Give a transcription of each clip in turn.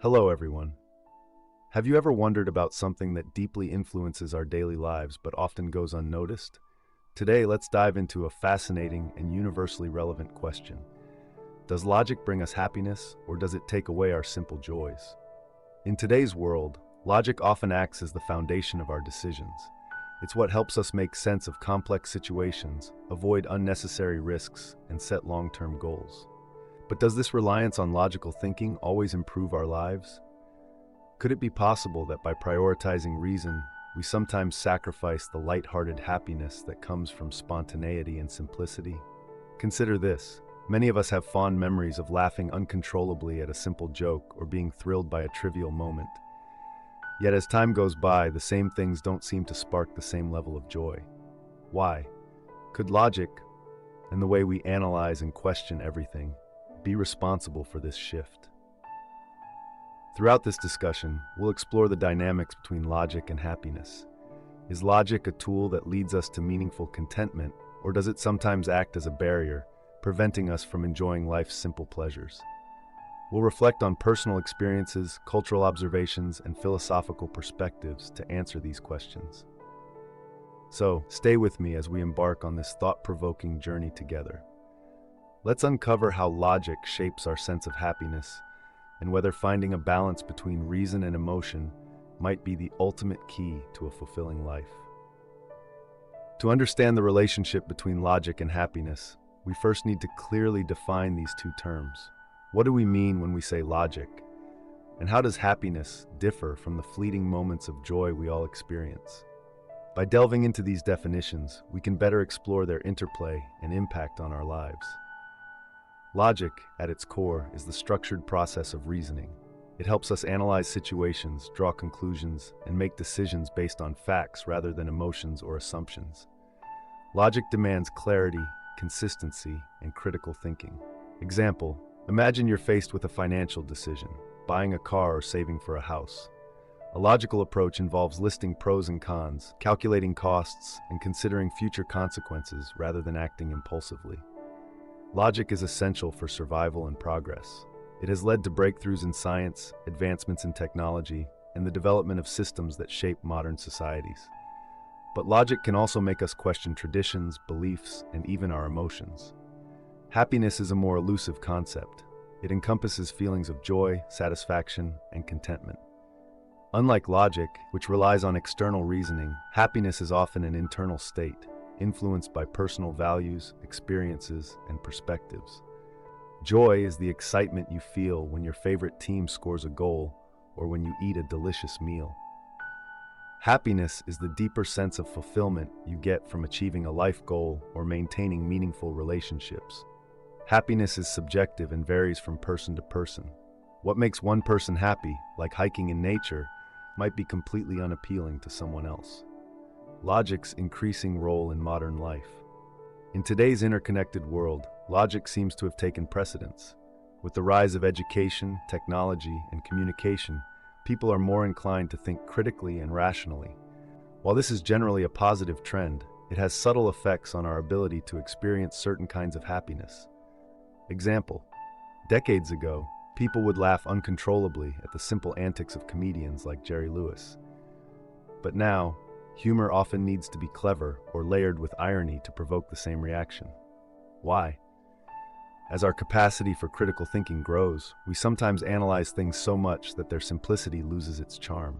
Hello, everyone. Have you ever wondered about something that deeply influences our daily lives but often goes unnoticed? Today, let's dive into a fascinating and universally relevant question. Does logic bring us happiness, or does it take away our simple joys? In today's world, logic often acts as the foundation of our decisions. It's what helps us make sense of complex situations, avoid unnecessary risks, and set long-term goals. But does this reliance on logical thinking always improve our lives? Could it be possible that by prioritizing reason, we sometimes sacrifice the light-hearted happiness that comes from spontaneity and simplicity? Consider this. Many of us have fond memories of laughing uncontrollably at a simple joke or being thrilled by a trivial moment. Yet as time goes by, the same things don't seem to spark the same level of joy. Why? Could logic, and the way we analyze and question everything, be responsible for this shift? Throughout this discussion, we'll explore the dynamics between logic and happiness. Is logic a tool that leads us to meaningful contentment, or does it sometimes act as a barrier, preventing us from enjoying life's simple pleasures? We'll reflect on personal experiences, cultural observations, and philosophical perspectives to answer these questions. So, stay with me as we embark on this thought-provoking journey together. Let's uncover how logic shapes our sense of happiness, and whether finding a balance between reason and emotion might be the ultimate key to a fulfilling life. To understand the relationship between logic and happiness, we first need to clearly define these two terms. What do we mean when we say logic? And how does happiness differ from the fleeting moments of joy we all experience? By delving into these definitions, we can better explore their interplay and impact on our lives. Logic, at its core, is the structured process of reasoning. It helps us analyze situations, draw conclusions, and make decisions based on facts rather than emotions or assumptions. Logic demands clarity, consistency, and critical thinking. Example, imagine you're faced with a financial decision, buying a car or saving for a house. A logical approach involves listing pros and cons, calculating costs, and considering future consequences rather than acting impulsively. Logic is essential for survival and progress. It has led to breakthroughs in science, advancements in technology, and the development of systems that shape modern societies. But logic can also make us question traditions, beliefs, and even our emotions. Happiness is a more elusive concept. It encompasses feelings of joy, satisfaction, and contentment. Unlike logic, which relies on external reasoning, happiness is often an internal state, influenced by personal values, experiences, and perspectives. Joy is the excitement you feel when your favorite team scores a goal or when you eat a delicious meal. Happiness is the deeper sense of fulfillment you get from achieving a life goal or maintaining meaningful relationships. Happiness is subjective and varies from person to person. What makes one person happy, like hiking in nature, might be completely unappealing to someone else. Logic's increasing role in modern life. In today's interconnected world, logic seems to have taken precedence. With the rise of education, technology, and communication, people are more inclined to think critically and rationally. While this is generally a positive trend, it has subtle effects on our ability to experience certain kinds of happiness. Example, decades ago, people would laugh uncontrollably at the simple antics of comedians like Jerry Lewis. But now, humor often needs to be clever or layered with irony to provoke the same reaction. Why? As our capacity for critical thinking grows, we sometimes analyze things so much that their simplicity loses its charm.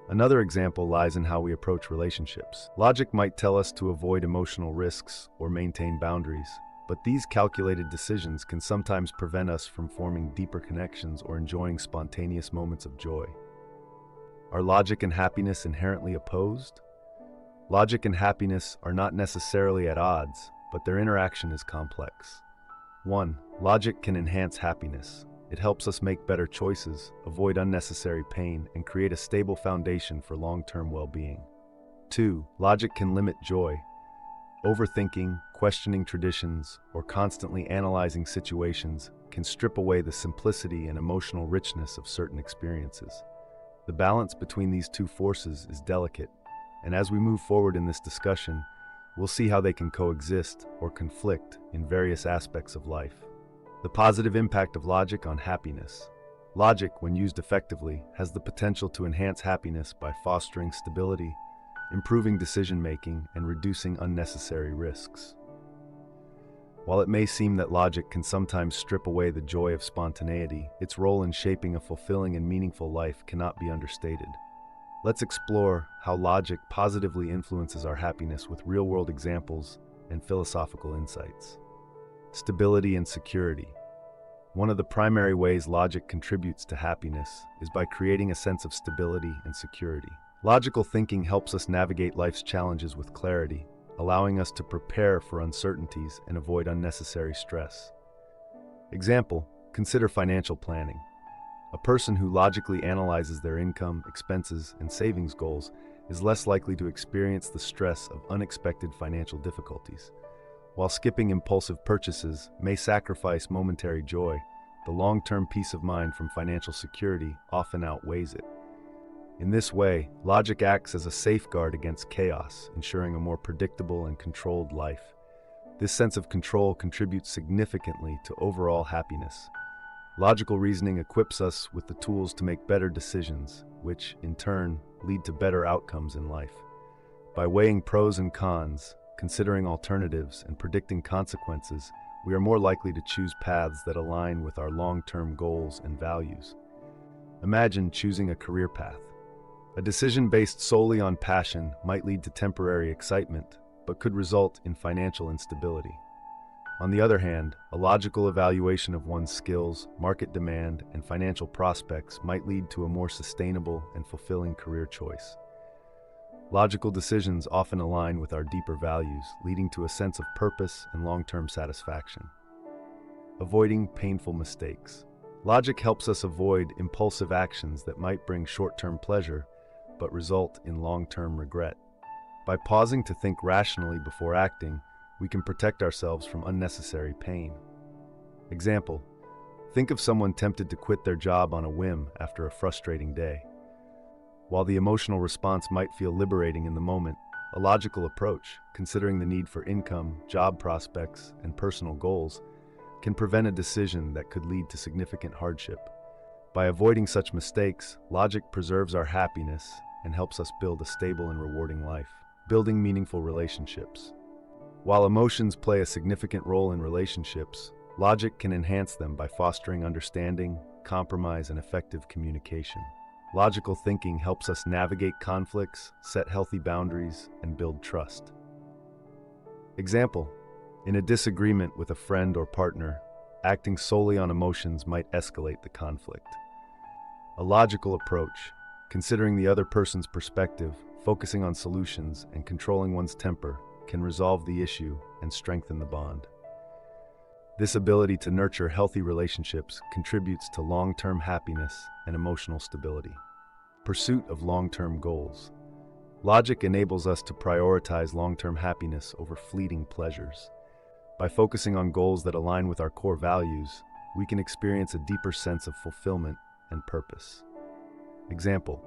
Another example lies in how we approach relationships. Logic might tell us to avoid emotional risks or maintain boundaries, but these calculated decisions can sometimes prevent us from forming deeper connections or enjoying spontaneous moments of joy. Are logic and happiness inherently opposed? Logic and happiness are not necessarily at odds, but their interaction is complex. 1. Logic can enhance happiness. It helps us make better choices, avoid unnecessary pain, and create a stable foundation for long-term well-being. 2. Logic can limit joy. Overthinking, questioning traditions, or constantly analyzing situations can strip away the simplicity and emotional richness of certain experiences. The balance between these two forces is delicate, and as we move forward in this discussion, we'll see how they can coexist or conflict in various aspects of life. The positive impact of logic on happiness. Logic, when used effectively, has the potential to enhance happiness by fostering stability, improving decision-making, and reducing unnecessary risks. While it may seem that logic can sometimes strip away the joy of spontaneity, its role in shaping a fulfilling and meaningful life cannot be understated. Let's explore how logic positively influences our happiness with real-world examples and philosophical insights. Stability and security. One of the primary ways logic contributes to happiness is by creating a sense of stability and security. Logical thinking helps us navigate life's challenges with clarity, allowing us to prepare for uncertainties and avoid unnecessary stress. Example, consider financial planning. A person who logically analyzes their income, expenses, and savings goals is less likely to experience the stress of unexpected financial difficulties. While skipping impulsive purchases may sacrifice momentary joy, the long-term peace of mind from financial security often outweighs it. In this way, logic acts as a safeguard against chaos, ensuring a more predictable and controlled life. This sense of control contributes significantly to overall happiness. Logical reasoning equips us with the tools to make better decisions, which, in turn, lead to better outcomes in life. By weighing pros and cons, considering alternatives, and predicting consequences, we are more likely to choose paths that align with our long-term goals and values. Imagine choosing a career path. A decision based solely on passion might lead to temporary excitement, but could result in financial instability. On the other hand, a logical evaluation of one's skills, market demand, and financial prospects might lead to a more sustainable and fulfilling career choice. Logical decisions often align with our deeper values, leading to a sense of purpose and long-term satisfaction. Avoiding painful mistakes. Logic helps us avoid impulsive actions that might bring short-term pleasure, but result in long-term regret. By pausing to think rationally before acting, we can protect ourselves from unnecessary pain. Example, think of someone tempted to quit their job on a whim after a frustrating day. While the emotional response might feel liberating in the moment, a logical approach, considering the need for income, job prospects, and personal goals, can prevent a decision that could lead to significant hardship. By avoiding such mistakes, logic preserves our happiness and helps us build a stable and rewarding life. Building meaningful relationships. While emotions play a significant role in relationships, logic can enhance them by fostering understanding, compromise, and effective communication. Logical thinking helps us navigate conflicts, set healthy boundaries, and build trust. Example, in a disagreement with a friend or partner, acting solely on emotions might escalate the conflict. A logical approach, considering the other person's perspective, focusing on solutions, and controlling one's temper, can resolve the issue and strengthen the bond. This ability to nurture healthy relationships contributes to long-term happiness and emotional stability. Pursuit of long-term goals. Logic enables us to prioritize long-term happiness over fleeting pleasures. By focusing on goals that align with our core values, we can experience a deeper sense of fulfillment and purpose. Example,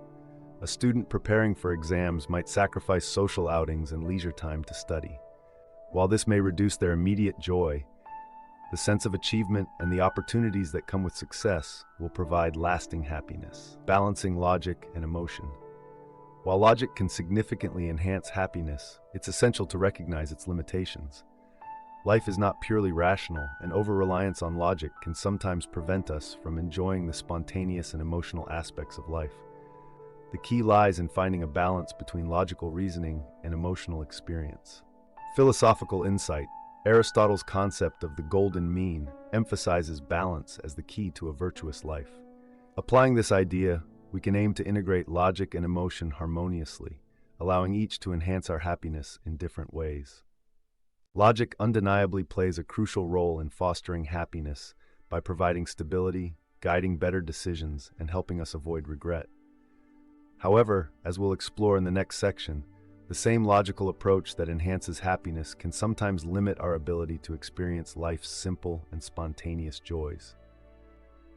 a student preparing for exams might sacrifice social outings and leisure time to study. While this may reduce their immediate joy, the sense of achievement and the opportunities that come with success will provide lasting happiness. Balancing logic and emotion. While logic can significantly enhance happiness, it's essential to recognize its limitations. Life is not purely rational, and over-reliance on logic can sometimes prevent us from enjoying the spontaneous and emotional aspects of life. The key lies in finding a balance between logical reasoning and emotional experience. Philosophical insight. Aristotle's concept of the golden mean emphasizes balance as the key to a virtuous life. Applying this idea, we can aim to integrate logic and emotion harmoniously, allowing each to enhance our happiness in different ways. Logic undeniably plays a crucial role in fostering happiness by providing stability, guiding better decisions, and helping us avoid regret. However, as we'll explore in the next section, the same logical approach that enhances happiness can sometimes limit our ability to experience life's simple and spontaneous joys.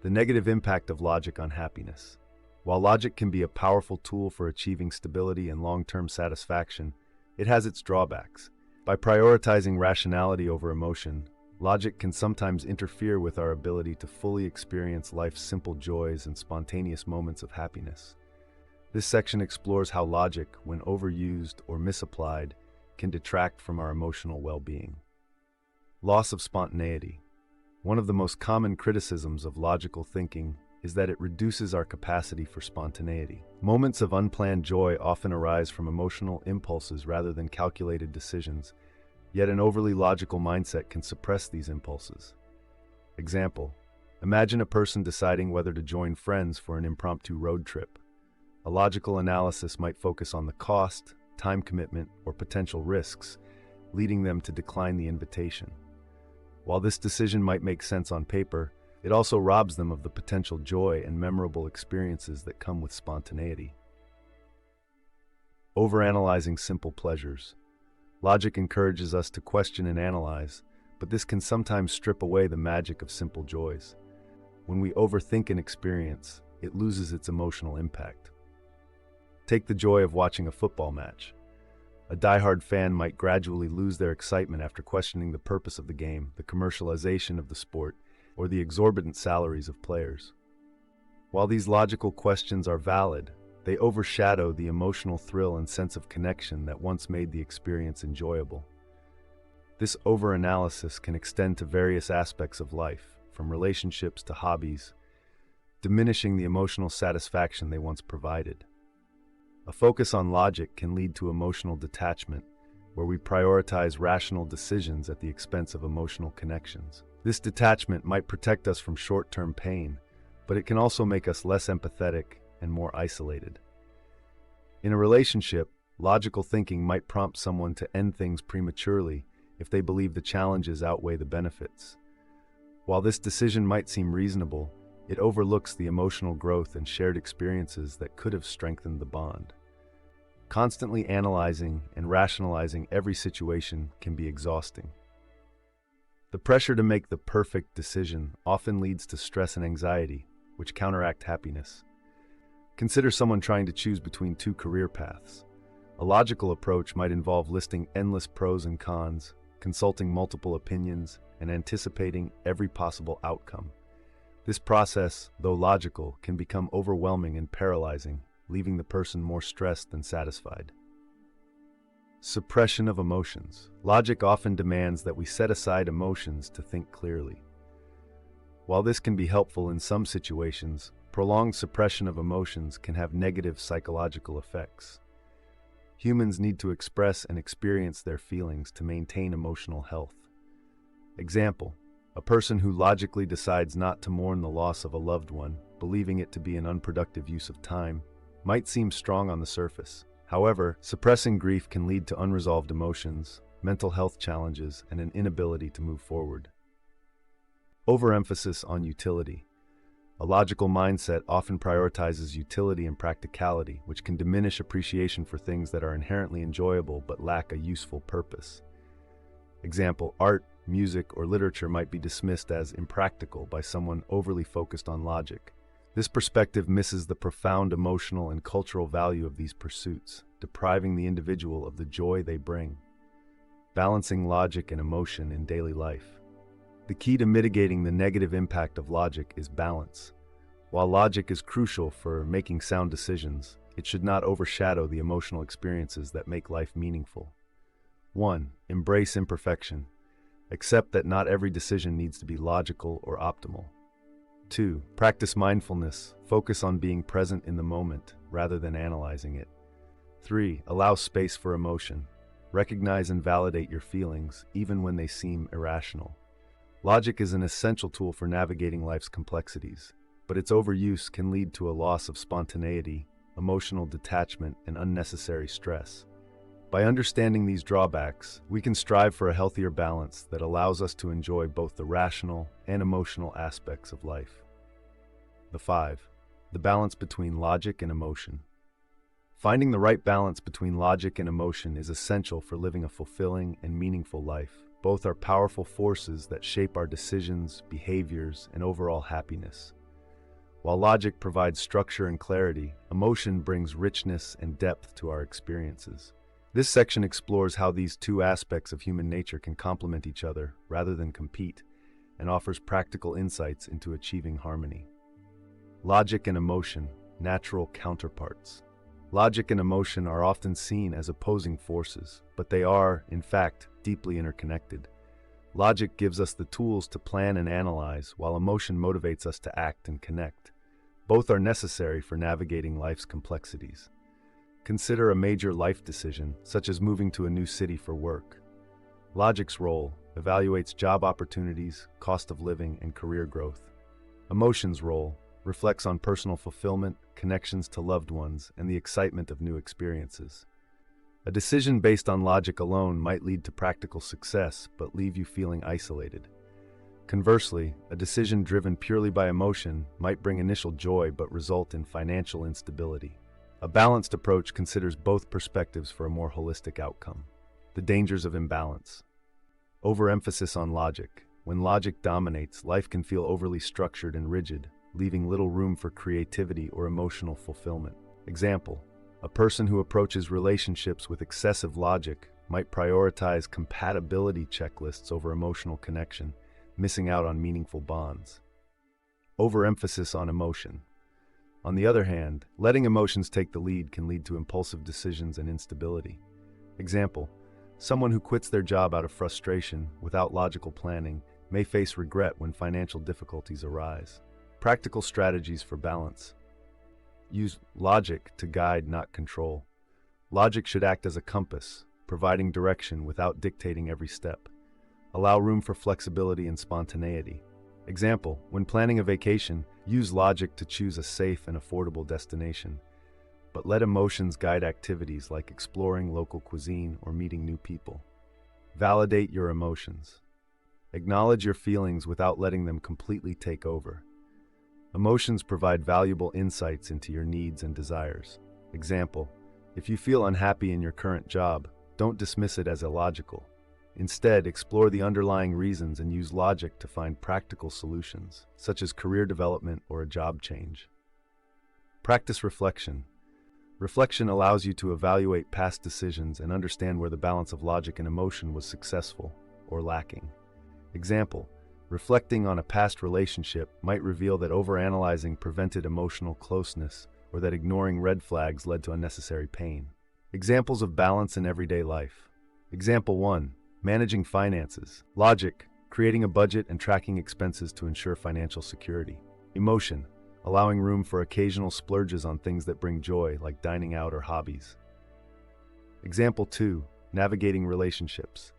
The negative impact of logic on happiness. While logic can be a powerful tool for achieving stability and long-term satisfaction, it has its drawbacks. By prioritizing rationality over emotion, Logic can sometimes interfere with our ability to fully experience life's simple joys and spontaneous moments of happiness. This section explores how logic, when overused or misapplied, can detract from our emotional well-being. Loss of spontaneity. One of the most common criticisms of logical thinking is that it reduces our capacity for spontaneity. Moments of unplanned joy often arise from emotional impulses rather than calculated decisions, yet an overly logical mindset can suppress these impulses. Example: imagine a person deciding whether to join friends for an impromptu road trip. A logical analysis might focus on the cost, time commitment, or potential risks, leading them to decline the invitation. While this decision might make sense on paper, it also robs them of the potential joy and memorable experiences that come with spontaneity. Overanalyzing simple pleasures. Logic encourages us to question and analyze, but this can sometimes strip away the magic of simple joys. When we overthink an experience, it loses its emotional impact. Take the joy of watching a football match. A diehard fan might gradually lose their excitement after questioning the purpose of the game, the commercialization of the sport, or the exorbitant salaries of players. While these logical questions are valid, they overshadow the emotional thrill and sense of connection that once made the experience enjoyable. This overanalysis can extend to various aspects of life, from relationships to hobbies, diminishing the emotional satisfaction they once provided. A focus on logic can lead to emotional detachment, where we prioritize rational decisions at the expense of emotional connections. This detachment might protect us from short-term pain, but it can also make us less empathetic and more isolated. In a relationship, logical thinking might prompt someone to end things prematurely if they believe the challenges outweigh the benefits. While this decision might seem reasonable, it overlooks the emotional growth and shared experiences that could have strengthened the bond. Constantly analyzing and rationalizing every situation can be exhausting. The pressure to make the perfect decision often leads to stress and anxiety, which counteract happiness. Consider someone trying to choose between two career paths. A logical approach might involve listing endless pros and cons, consulting multiple opinions, and anticipating every possible outcome. This process, though logical, can become overwhelming and paralyzing, leaving the person more stressed than satisfied. Suppression of emotions. Logic often demands that we set aside emotions to think clearly. While this can be helpful in some situations, prolonged suppression of emotions can have negative psychological effects. Humans need to express and experience their feelings to maintain emotional health. Example: a person who logically decides not to mourn the loss of a loved one, believing it to be an unproductive use of time, might seem strong on the surface. However, suppressing grief can lead to unresolved emotions, mental health challenges, and an inability to move forward. Overemphasis on utility. A logical mindset often prioritizes utility and practicality, which can diminish appreciation for things that are inherently enjoyable but lack a useful purpose. Example: art, music, or literature might be dismissed as impractical by someone overly focused on logic. This perspective misses the profound emotional and cultural value of these pursuits, depriving the individual of the joy they bring. Balancing logic and emotion in daily life. The key to mitigating the negative impact of logic is balance. While logic is crucial for making sound decisions, it should not overshadow the emotional experiences that make life meaningful. 1. Embrace imperfection. Accept that not every decision needs to be logical or optimal. 2. Practice mindfulness. Focus on being present in the moment rather than analyzing it. 3. Allow space for emotion. Recognize and validate your feelings, even when they seem irrational. Logic is an essential tool for navigating life's complexities, but its overuse can lead to a loss of spontaneity, emotional detachment, and unnecessary stress. By understanding these drawbacks, we can strive for a healthier balance that allows us to enjoy both the rational and emotional aspects of life. 5. The balance between logic and emotion. Finding the right balance between logic and emotion is essential for living a fulfilling and meaningful life. Both are powerful forces that shape our decisions, behaviors, and overall happiness. While logic provides structure and clarity, emotion brings richness and depth to our experiences. This section explores how these two aspects of human nature can complement each other rather than compete, and offers practical insights into achieving harmony. Logic and emotion, natural counterparts. Logic and emotion are often seen as opposing forces, but they are, in fact, deeply interconnected. Logic gives us the tools to plan and analyze, while emotion motivates us to act and connect. Both are necessary for navigating life's complexities. Consider a major life decision, such as moving to a new city for work. Logic's role evaluates job opportunities, cost of living, and career growth. Emotion's role reflects on personal fulfillment, connections to loved ones, and the excitement of new experiences. A decision based on logic alone might lead to practical success, but leave you feeling isolated. Conversely, a decision driven purely by emotion might bring initial joy but result in financial instability. A balanced approach considers both perspectives for a more holistic outcome. The dangers of imbalance. Overemphasis on logic. When logic dominates, life can feel overly structured and rigid, leaving little room for creativity or emotional fulfillment. Example: a person who approaches relationships with excessive logic might prioritize compatibility checklists over emotional connection, missing out on meaningful bonds. Overemphasis on emotion. On the other hand, letting emotions take the lead can lead to impulsive decisions and instability. Example: someone who quits their job out of frustration without logical planning may face regret when financial difficulties arise. Practical strategies for balance. Use logic to guide, not control. Logic should act as a compass, providing direction without dictating every step. Allow room for flexibility and spontaneity. Example: when planning a vacation, use logic to choose a safe and affordable destination, but let emotions guide activities like exploring local cuisine or meeting new people. Validate your emotions. Acknowledge your feelings without letting them completely take over. Emotions provide valuable insights into your needs and desires. Example: if you feel unhappy in your current job, don't dismiss it as illogical. Instead, explore the underlying reasons and use logic to find practical solutions, such as career development or a job change. Practice reflection. Reflection allows you to evaluate past decisions and understand where the balance of logic and emotion was successful or lacking. Example: reflecting on a past relationship might reveal that overanalyzing prevented emotional closeness, or that ignoring red flags led to unnecessary pain. Examples of balance in everyday life. Example 1. Managing finances. Logic: creating a budget and tracking expenses to ensure financial security. Emotion: allowing room for occasional splurges on things that bring joy, like dining out or hobbies. Example 2. Navigating relationships.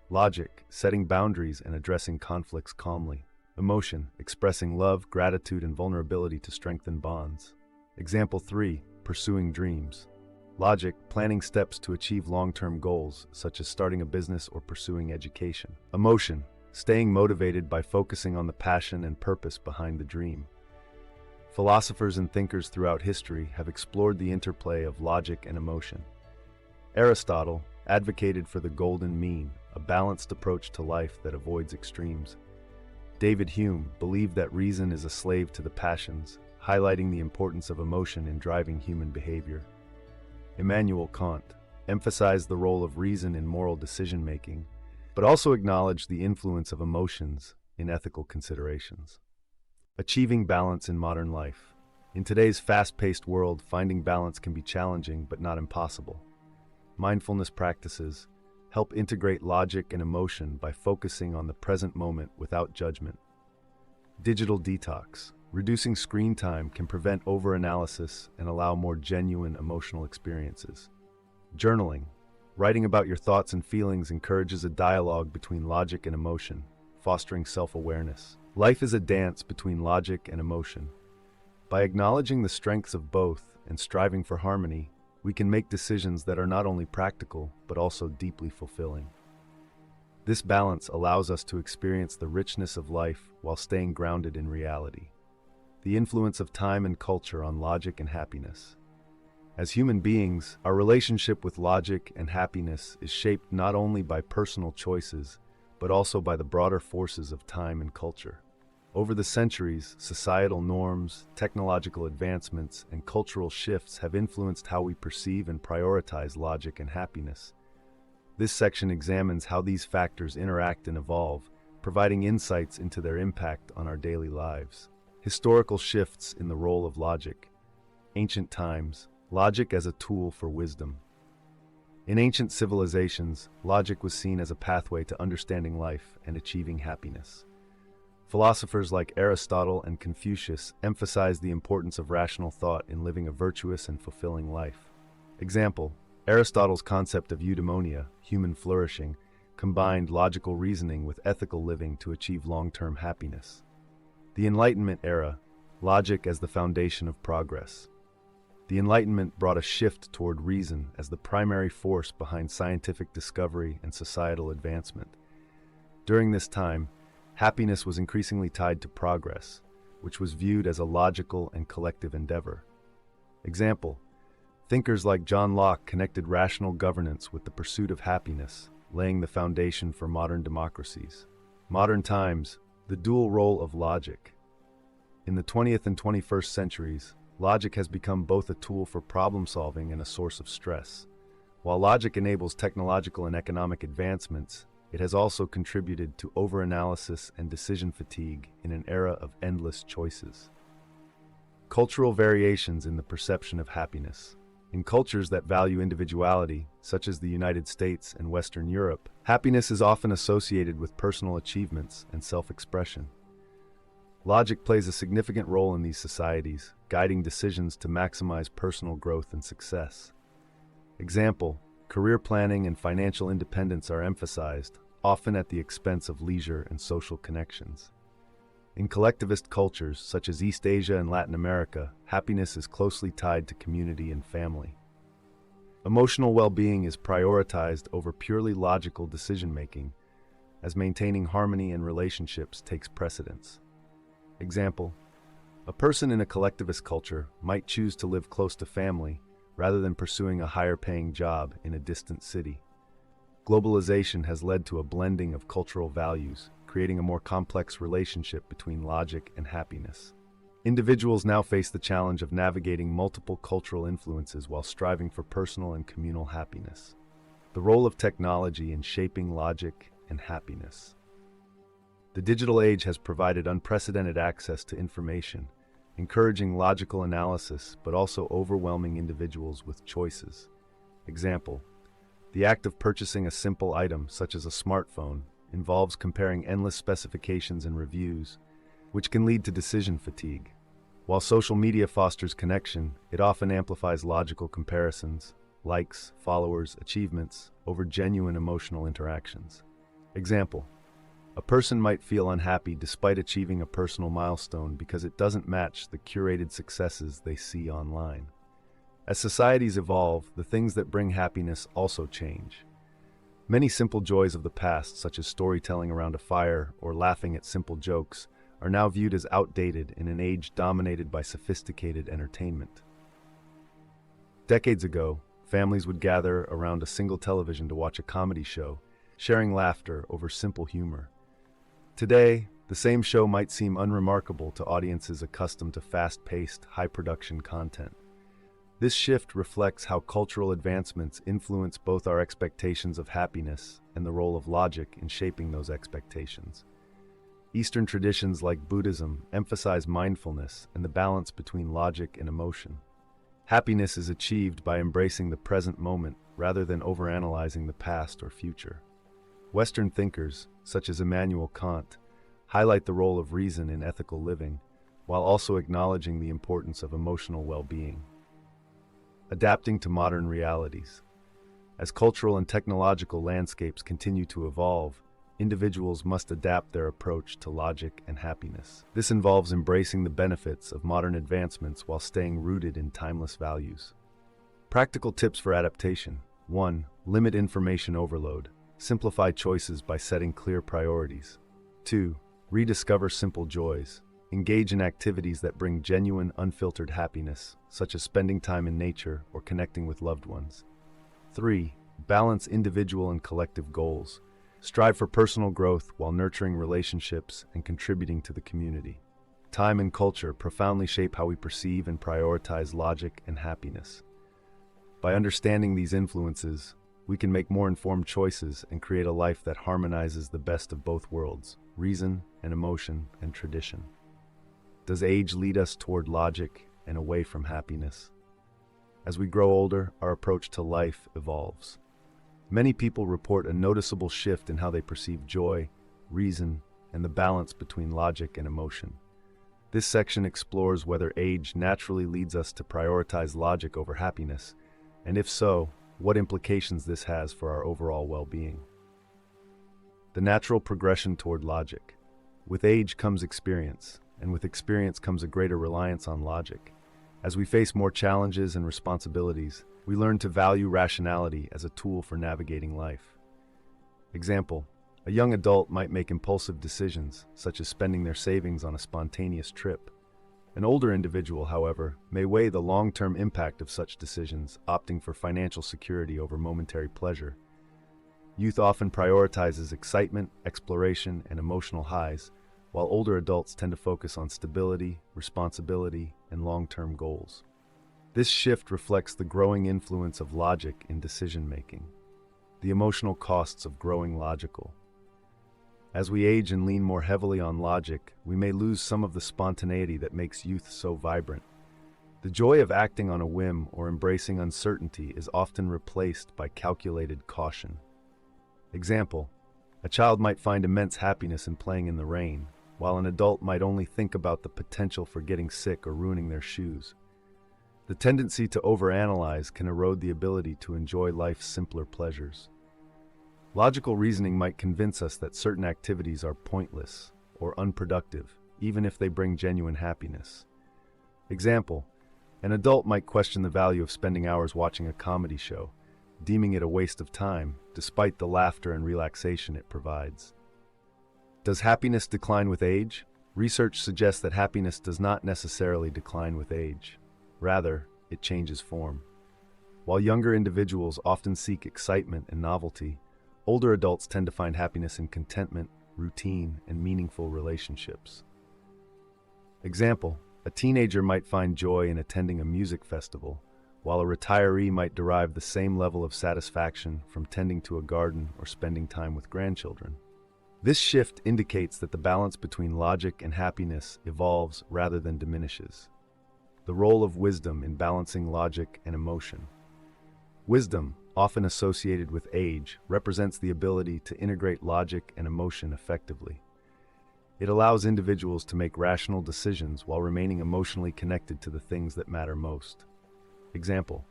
Logic: setting boundaries and addressing conflicts calmly. Emotion: expressing love, gratitude, and vulnerability to strengthen bonds. Example 3. Pursuing dreams. Logic: planning steps to achieve long-term goals, such as starting a business or pursuing education. Emotion: staying motivated by focusing on the passion and purpose behind the dream. Philosophers and thinkers throughout history have explored the interplay of logic and emotion. Aristotle advocated for the golden mean, a balanced approach to life that avoids extremes. David Hume believed that reason is a slave to the passions, highlighting the importance of emotion in driving human behavior. Immanuel Kant emphasized the role of reason in moral decision-making, but also acknowledged the influence of emotions in ethical considerations. Achieving balance in modern life. In today's fast-paced world, finding balance can be challenging but not impossible. Mindfulness practices help integrate logic and emotion by focusing on the present moment without judgment. Digital detox. Reducing screen time can prevent overanalysis and allow more genuine emotional experiences. Journaling. Writing about your thoughts and feelings encourages a dialogue between logic and emotion, fostering self-awareness. Life is a dance between logic and emotion. By acknowledging the strengths of both and striving for harmony, we can make decisions that are not only practical, but also deeply fulfilling. This balance allows us to experience the richness of life while staying grounded in reality. The influence of time and culture on logic and happiness. As human beings, our relationship with logic and happiness is shaped not only by personal choices, but also by the broader forces of time and culture. Over the centuries, societal norms, technological advancements, and cultural shifts have influenced how we perceive and prioritize logic and happiness. This section examines how these factors interact and evolve, providing insights into their impact on our daily lives. Historical shifts in the role of logic. Ancient times, logic as a tool for wisdom. In ancient civilizations, logic was seen as a pathway to understanding life and achieving happiness. Philosophers like Aristotle and Confucius emphasized the importance of rational thought in living a virtuous and fulfilling life. Example: Aristotle's concept of eudaimonia, human flourishing, combined logical reasoning with ethical living to achieve long-term happiness. The Enlightenment era, logic as the foundation of progress. The Enlightenment brought a shift toward reason as the primary force behind scientific discovery and societal advancement. During this time, happiness was increasingly tied to progress, which was viewed as a logical and collective endeavor. Example: thinkers like John Locke connected rational governance with the pursuit of happiness, laying the foundation for modern democracies. Modern times, the dual role of logic. In the 20th and 21st centuries, logic has become both a tool for problem-solving and a source of stress. While logic enables technological and economic advancements, it has also contributed to overanalysis and decision fatigue in an era of endless choices. Cultural variations in the perception of happiness. In cultures that value individuality, such as the United States and Western Europe, happiness is often associated with personal achievements and self-expression. Logic plays a significant role in these societies, guiding decisions to maximize personal growth and success. Example: career planning and financial independence are emphasized, often at the expense of leisure and social connections. In collectivist cultures such as East Asia and Latin America, happiness is closely tied to community and family. Emotional well-being is prioritized over purely logical decision-making, as maintaining harmony in relationships takes precedence. Example: a person in a collectivist culture might choose to live close to family rather than pursuing a higher-paying job in a distant city. Globalization has led to a blending of cultural values, creating a more complex relationship between logic and happiness. Individuals now face the challenge of navigating multiple cultural influences while striving for personal and communal happiness. The role of technology in shaping logic and happiness. The digital age has provided unprecedented access to information, encouraging logical analysis but also overwhelming individuals with choices. Example: the act of purchasing a simple item, such as a smartphone, involves comparing endless specifications and reviews, which can lead to decision fatigue. While social media fosters connection, it often amplifies logical comparisons, likes, followers, achievements, over genuine emotional interactions. Example: a person might feel unhappy despite achieving a personal milestone because it doesn't match the curated successes they see online. As societies evolve, the things that bring happiness also change. Many simple joys of the past, such as storytelling around a fire or laughing at simple jokes, are now viewed as outdated in an age dominated by sophisticated entertainment. Decades ago, families would gather around a single television to watch a comedy show, sharing laughter over simple humor. Today, the same show might seem unremarkable to audiences accustomed to fast-paced, high-production content. This shift reflects how cultural advancements influence both our expectations of happiness and the role of logic in shaping those expectations. Eastern traditions like Buddhism emphasize mindfulness and the balance between logic and emotion. Happiness is achieved by embracing the present moment rather than overanalyzing the past or future. Western thinkers, such as Immanuel Kant, highlight the role of reason in ethical living, while also acknowledging the importance of emotional well-being. Adapting to modern realities. As cultural and technological landscapes continue to evolve, individuals must adapt their approach to logic and happiness. This involves embracing the benefits of modern advancements while staying rooted in timeless values. Practical tips for adaptation. 1. Limit information overload. Simplify choices by setting clear priorities. 2. Rediscover simple joys. Engage in activities that bring genuine, unfiltered happiness, such as spending time in nature or connecting with loved ones. 3. Balance individual and collective goals. Strive for personal growth while nurturing relationships and contributing to the community. Time and culture profoundly shape how we perceive and prioritize logic and happiness. By understanding these influences, we can make more informed choices and create a life that harmonizes the best of both worlds, reason and emotion and tradition. Does age lead us toward logic and away from happiness? As we grow older, our approach to life evolves. Many people report a noticeable shift in how they perceive joy, reason, and the balance between logic and emotion. This section explores whether age naturally leads us to prioritize logic over happiness, and if so, what implications this has for our overall well-being. The natural progression toward logic. With age comes experience, and with experience comes a greater reliance on logic. As we face more challenges and responsibilities, we learn to value rationality as a tool for navigating life. Example: a young adult might make impulsive decisions, such as spending their savings on a spontaneous trip. An older individual, however, may weigh the long-term impact of such decisions, opting for financial security over momentary pleasure. Youth often prioritizes excitement, exploration, and emotional highs, while older adults tend to focus on stability, responsibility, and long-term goals. This shift reflects the growing influence of logic in decision-making. The emotional costs of growing logical. As we age and lean more heavily on logic, we may lose some of the spontaneity that makes youth so vibrant. The joy of acting on a whim or embracing uncertainty is often replaced by calculated caution. Example: a child might find immense happiness in playing in the rain, while an adult might only think about the potential for getting sick or ruining their shoes. The tendency to overanalyze can erode the ability to enjoy life's simpler pleasures. Logical reasoning might convince us that certain activities are pointless or unproductive, even if they bring genuine happiness. Example: an adult might question the value of spending hours watching a comedy show, deeming it a waste of time, despite the laughter and relaxation it provides. Does happiness decline with age? Research suggests that happiness does not necessarily decline with age. Rather, it changes form. While younger individuals often seek excitement and novelty, older adults tend to find happiness in contentment, routine, and meaningful relationships. Example: a teenager might find joy in attending a music festival, while a retiree might derive the same level of satisfaction from tending to a garden or spending time with grandchildren. This shift indicates that the balance between logic and happiness evolves rather than diminishes. The role of wisdom in balancing logic and emotion. Wisdom, often associated with age, represents the ability to integrate logic and emotion effectively. It allows individuals to make rational decisions while remaining emotionally connected to the things that matter most. Example: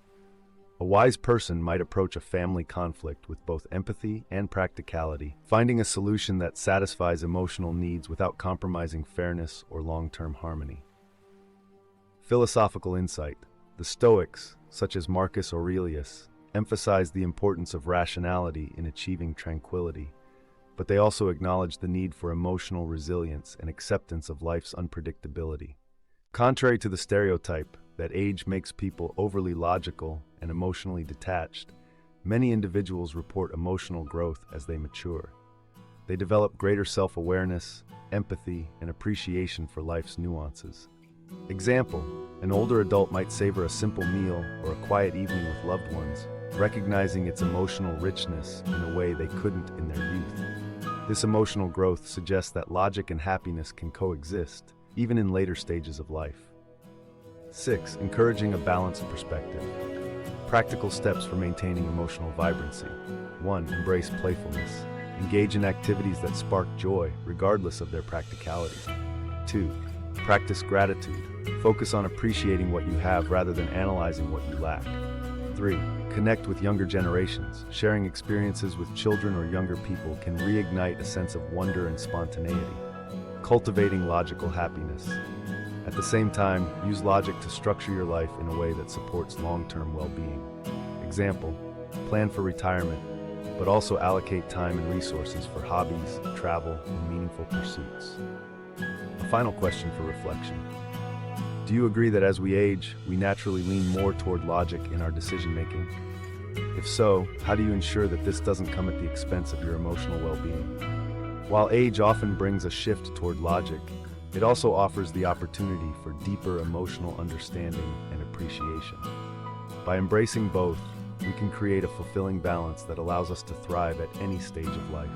a wise person might approach a family conflict with both empathy and practicality, finding a solution that satisfies emotional needs without compromising fairness or long-term harmony. Philosophical insight. The Stoics, such as Marcus Aurelius, emphasized the importance of rationality in achieving tranquility, but they also acknowledged the need for emotional resilience and acceptance of life's unpredictability. Contrary to the stereotype that age makes people overly logical and emotionally detached, many individuals report emotional growth as they mature. They develop greater self-awareness, empathy, and appreciation for life's nuances. Example: an older adult might savor a simple meal or a quiet evening with loved ones, recognizing its emotional richness in a way they couldn't in their youth. This emotional growth suggests that logic and happiness can coexist, even in later stages of life. 6. Encouraging a balanced perspective. Practical steps for maintaining emotional vibrancy. 1. Embrace playfulness. Engage in activities that spark joy, regardless of their practicality. 2. Practice gratitude. Focus on appreciating what you have rather than analyzing what you lack. 3. Connect with younger generations. Sharing experiences with children or younger people can reignite a sense of wonder and spontaneity. Cultivating logical happiness. At the same time, use logic to structure your life in a way that supports long-term well-being. Example: plan for retirement, but also allocate time and resources for hobbies, travel, and meaningful pursuits. A final question for reflection. Do you agree that as we age, we naturally lean more toward logic in our decision-making? If so, how do you ensure that this doesn't come at the expense of your emotional well-being? While age often brings a shift toward logic, it also offers the opportunity for deeper emotional understanding and appreciation. By embracing both, we can create a fulfilling balance that allows us to thrive at any stage of life.